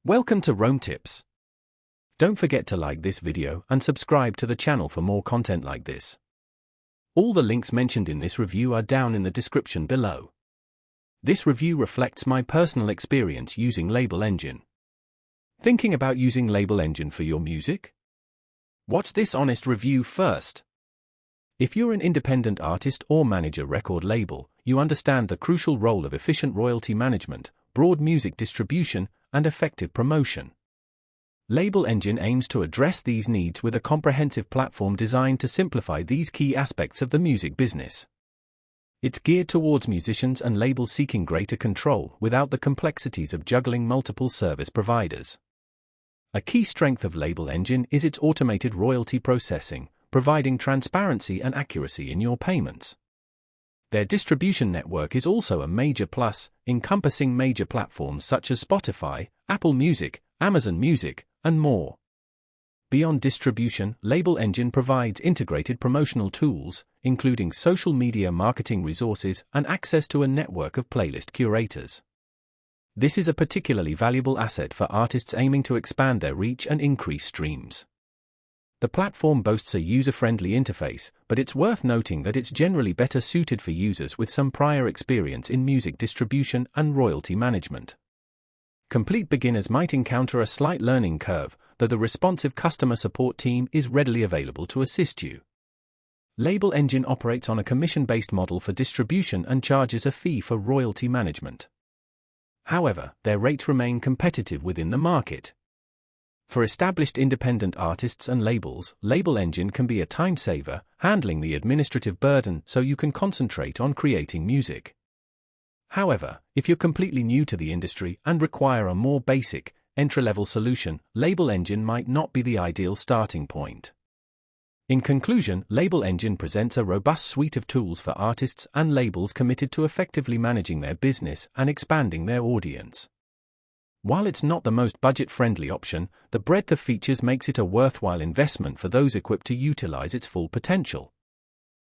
Welcome to Roam Tips. Don't forget to like this video and subscribe to the channel for more content like this. All the links mentioned in this review are down in the description below. This review reflects my personal experience using Label Engine. Thinking about using Label Engine for your music? Watch this honest review first. If you're an independent artist or manage a record label, you understand the crucial role of efficient royalty management, broad music distribution, and effective promotion. Label Engine aims to address these needs with a comprehensive platform designed to simplify these key aspects of the music business. It's geared towards musicians and labels seeking greater control without the complexities of juggling multiple service providers. A key strength of Label Engine is its automated royalty processing, providing transparency and accuracy in your payments. Their distribution network is also a major plus, encompassing major platforms such as Spotify, Apple Music, Amazon Music, and more. Beyond distribution, Label Engine provides integrated promotional tools, including social media marketing resources and access to a network of playlist curators. This is a particularly valuable asset for artists aiming to expand their reach and increase streams. The platform boasts a user-friendly interface, but it's worth noting that it's generally better suited for users with some prior experience in music distribution and royalty management. Complete beginners might encounter a slight learning curve, though the responsive customer support team is readily available to assist you. Label Engine operates on a commission-based model for distribution and charges a fee for royalty management. However, their rates remain competitive within the market. For established independent artists and labels, Label Engine can be a time saver, handling the administrative burden so you can concentrate on creating music. However, if you're completely new to the industry and require a more basic, entry-level solution, Label Engine might not be the ideal starting point. In conclusion, Label Engine presents a robust suite of tools for artists and labels committed to effectively managing their business and expanding their audience. While it's not the most budget-friendly option, the breadth of features makes it a worthwhile investment for those equipped to utilize its full potential.